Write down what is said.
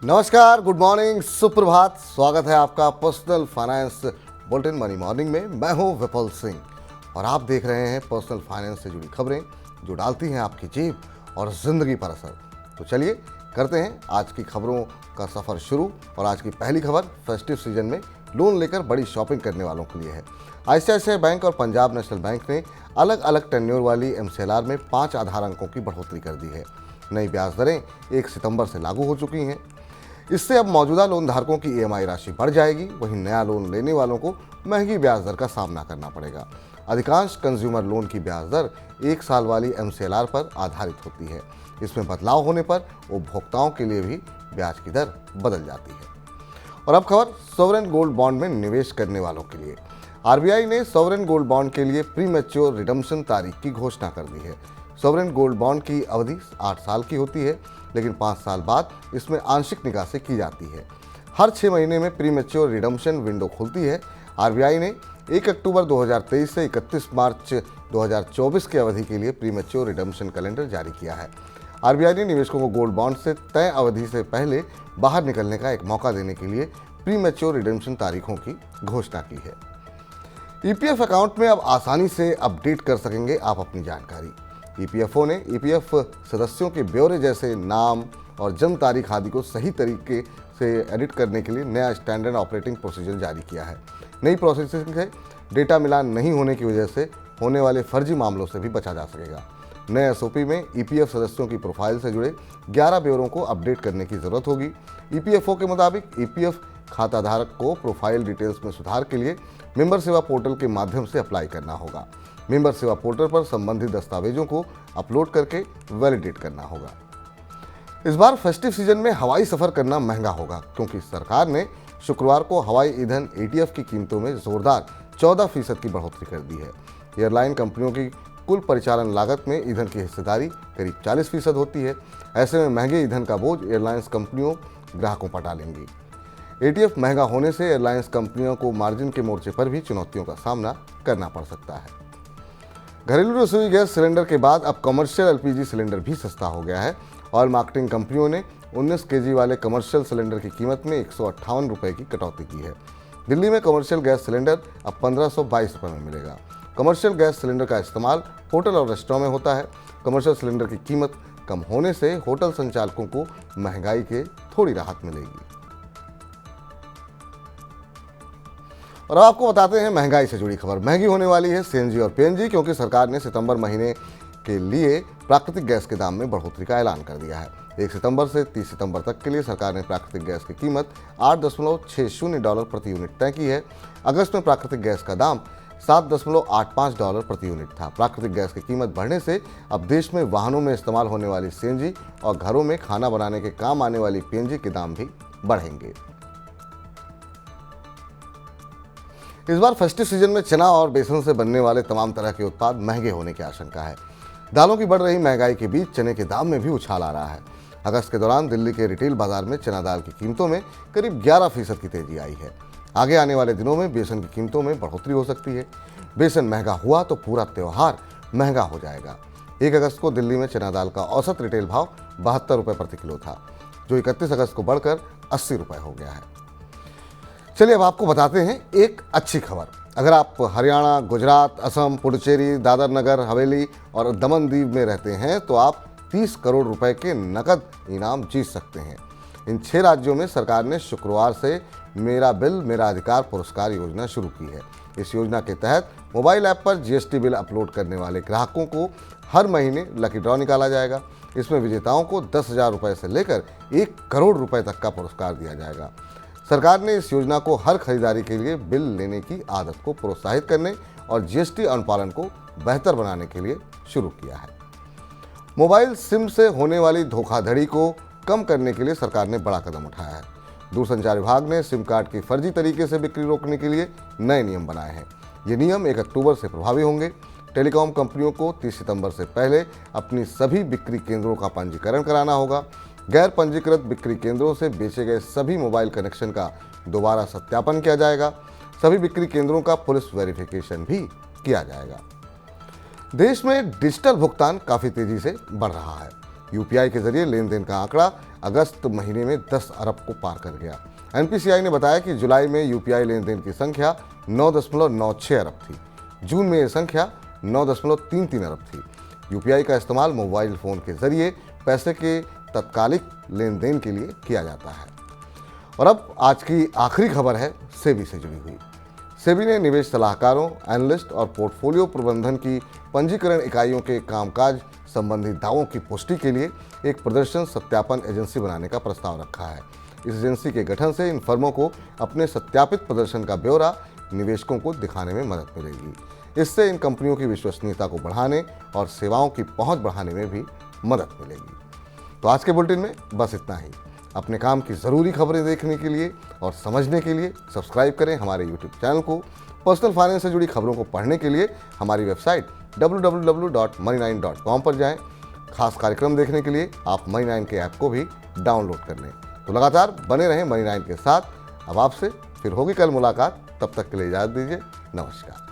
नमस्कार, good morning, सुप्रभात। स्वागत है आपका personal finance bulletin money morning में। मैं हूं विपुल सिंह और आप देख रहे हैं पर्सनल फाइनेंस से जुड़ी खबरें जो डालती हैं आपकी जेब और जिंदगी पर असर। तो चलिए करते हैं आज की खबरों का सफर शुरू। और आज की पहली खबर फेस्टिव सीजन में लोन लेकर बड़ी शॉपिंग करने वालों के लिए है। आईसीआईसीआई बैंक और पंजाब नेशनल बैंक ने अलग अलग टेन्योर वाली एमसीएलआर में 5 आधार अंकों की बढ़ोतरी कर दी है। नई ब्याज दरें 1 सितंबर से लागू हो चुकी हैं। इससे अब मौजूदा लोन धारकों की ईएमआई राशि बढ़ जाएगी, वहीं नया लोन लेने वालों को महंगी ब्याज दर का सामना करना पड़ेगा। अधिकांश कंज्यूमर लोन की ब्याज दर 1 साल वाली एमसीएलआर पर आधारित होती है। इसमें बदलाव होने पर उपभोक्ताओं के लिए भी ब्याज की दर बदल जाती है। और अब खबर सॉवरेन गोल्ड बॉन्ड में निवेश करने वालों के लिए। आरबीआई ने सॉवरेन गोल्ड बॉन्ड के लिए प्री मैच्योर रिडम्पशन तारीख की घोषणा कर दी है। सॉवरेन गोल्ड बॉन्ड की अवधि 8 साल की होती है, लेकिन 5 साल बाद इसमें आंशिक निकासी की जाती है। हर 6 महीने में प्री मैच्योर रिडम्पशन विंडो खुलती है। आरबीआई ने 1 अक्टूबर 2023 से 31 मार्च 2024 की अवधि के लिए प्री मैच्योर रिडम्पशन कैलेंडर जारी किया है। आरबीआई ने निवेशकों को गोल्ड बॉन्ड से तय अवधि से पहले बाहर निकलने का एक मौका देने के लिए प्री मैच्योर रिडम्पशन तारीखों की घोषणा की है। ईपीएफ अकाउंट में अब आसानी से अपडेट कर सकेंगे आप अपनी जानकारी। ईपीएफओ ने ईपीएफ सदस्यों के ब्यौरे जैसे नाम और जन्म तारीख आदि को सही तरीके से एडिट करने के लिए नया स्टैंडर्ड ऑपरेटिंग प्रोसीजर जारी किया है। नई प्रोसेसिंग से डेटा मिलान नहीं होने की वजह से होने वाले फर्जी मामलों से भी बचा जा सकेगा। नए एसओपी में ईपीएफ सदस्यों की प्रोफाइल से जुड़े 11 ब्यौरों को अपडेट करने की जरूरत होगी। ईपीएफओ के मुताबिक ईपीएफ खाताधारक को प्रोफाइल डिटेल्स में सुधार के लिए मेंबर सेवा पोर्टल के माध्यम से अप्लाई करना होगा। मेंबर सेवा पोर्टल पर संबंधित दस्तावेजों को अपलोड करके वैलिडेट करना होगा। इस बार फेस्टिव सीजन में हवाई सफर करना महंगा होगा, क्योंकि सरकार ने शुक्रवार को हवाई ईंधन एटीएफ की कीमतों में जोरदार 14% की बढ़ोतरी कर दी है। एयरलाइन कंपनियों की कुल परिचालन लागत में ईंधन की हिस्सेदारी करीब 40% होती है। ऐसे में महंगे ईंधन का बोझ एयरलाइंस कंपनियों ग्राहकों पर डालेंगी। एटीएफ महंगा होने से एयरलाइंस कंपनियों को मार्जिन के मोर्चे पर भी चुनौतियों का सामना करना पड़ सकता है। घरेलू रसोई गैस सिलेंडर के बाद अब कमर्शियल एलपीजी सिलेंडर भी सस्ता हो गया है। ऑयल मार्केटिंग कंपनियों ने 19 केजी वाले कमर्शियल सिलेंडर की कीमत में 158 रुपये की कटौती की है। दिल्ली में कमर्शियल गैस सिलेंडर अब 1522 रुपये में मिलेगा। कमर्शियल गैस सिलेंडर का इस्तेमाल होटल और रेस्टोरेंट में होता है। कमर्शियल सिलेंडर की कीमत कम होने से होटल संचालकों को महंगाई के थोड़ी राहत मिलेगी। और अब आपको बताते हैं महंगाई से जुड़ी खबर। महंगी होने वाली है सीएनजी और पीएनजी, क्योंकि सरकार ने सितंबर महीने के लिए प्राकृतिक गैस के दाम में बढ़ोतरी का ऐलान कर दिया है। 1 सितंबर से 30 सितंबर तक के लिए सरकार ने प्राकृतिक गैस की कीमत $8.60 प्रति यूनिट तय की है। अगस्त में प्राकृतिक गैस का दाम $7.85 प्रति यूनिट था। प्राकृतिक गैस की कीमत बढ़ने से अब देश में वाहनों में इस्तेमाल होने वाली सीएनजी और घरों में खाना बनाने के काम आने वाली पीएनजी के दाम भी बढ़ेंगे। इस बार फेस्टिव सीजन में चना और बेसन से बनने वाले तमाम तरह के उत्पाद महंगे होने की आशंका है। दालों की बढ़ रही महंगाई के बीच चने के दाम में भी उछाल आ रहा है। अगस्त के दौरान दिल्ली के रिटेल बाजार में चना दाल की कीमतों में करीब 11% की तेजी आई है। आगे आने वाले दिनों में बेसन की कीमतों में बढ़ोतरी हो सकती है। बेसन महंगा हुआ तो पूरा त्यौहार महंगा हो जाएगा। 1 अगस्त को दिल्ली में चना दाल का औसत रिटेल भाव 72 रुपये प्रति किलो था, जो 31 अगस्त को बढ़कर 80 रुपये हो गया है। चलिए अब आपको बताते हैं एक अच्छी खबर। अगर आप हरियाणा, गुजरात, असम, पुडुचेरी, दादर नगर हवेली और दमन दीव में रहते हैं तो आप 30 करोड़ रुपए के नकद इनाम जीत सकते हैं। इन 6 राज्यों में सरकार ने शुक्रवार से मेरा बिल मेरा अधिकार पुरस्कार योजना शुरू की है। इस योजना के तहत मोबाइल ऐप पर जीएसटी बिल अपलोड करने वाले ग्राहकों को हर महीने लकी ड्रॉ निकाला जाएगा। इसमें विजेताओं को 10,000 रुपये से लेकर 1 करोड़ रुपए तक का पुरस्कार दिया जाएगा। सरकार ने इस योजना को हर खरीदारी के लिए बिल लेने की आदत को प्रोत्साहित करने और जीएसटी अनुपालन को बेहतर बनाने के लिए शुरू किया है। मोबाइल सिम से होने वाली धोखाधड़ी को कम करने के लिए सरकार ने बड़ा कदम उठाया है। दूरसंचार विभाग ने सिम कार्ड की फर्जी तरीके से बिक्री रोकने के लिए नए नियम बनाए हैं। ये नियम 1 अक्टूबर से प्रभावी होंगे। टेलीकॉम कंपनियों को 30 सितंबर से पहले अपनी सभी बिक्री केंद्रों का पंजीकरण कराना होगा। गैर पंजीकृत बिक्री केंद्रों से बेचे गए सभी मोबाइल कनेक्शन का दोबारा सत्यापन किया जाएगा। सभी बिक्री केंद्रों का पुलिस वेरिफिकेशन भी किया जाएगा। देश में डिजिटल भुगतान काफ़ी तेज़ी से बढ़ रहा है। यूपीआई के जरिए लेन देन का आंकड़ा अगस्त महीने में 10 अरब को पार कर गया। एनपीसीआई ने बताया कि जुलाई में यूपीआई लेन देन की संख्या 9.96 अरब थी। जून में यह संख्या 9.33 अरब थी। यूपीआई का इस्तेमाल मोबाइल फ़ोन के जरिए पैसे के तत्कालिक लेन देन के लिए किया जाता है। और अब आज की आखिरी खबर है सेबी से जुड़ी हुई। सेबी ने निवेश सलाहकारों, एनालिस्ट और पोर्टफोलियो प्रबंधन की पंजीकरण इकाइयों के कामकाज संबंधी दावों की पुष्टि के लिए एक प्रदर्शन सत्यापन एजेंसी बनाने का प्रस्ताव रखा है। इस एजेंसी के गठन से इन फर्मों को अपने सत्यापित प्रदर्शन का ब्यौरा निवेशकों को दिखाने में मदद मिलेगी। इससे इन कंपनियों की विश्वसनीयता को बढ़ाने और सेवाओं की पहुंच बढ़ाने में भी मदद मिलेगी। तो आज के बुलेटिन में बस इतना ही। अपने काम की ज़रूरी खबरें देखने के लिए और समझने के लिए सब्सक्राइब करें हमारे यूट्यूब चैनल को। पर्सनल फाइनेंस से जुड़ी खबरों को पढ़ने के लिए हमारी वेबसाइट www.money9.com पर जाएं। खास कार्यक्रम देखने के लिए आप मनी9 के ऐप को भी डाउनलोड कर लें। तो लगातार बने रहें मनी9 के साथ। अब आपसे फिर होगी कल मुलाकात। तब तक के लिए इजाज़त दीजिए। नमस्कार।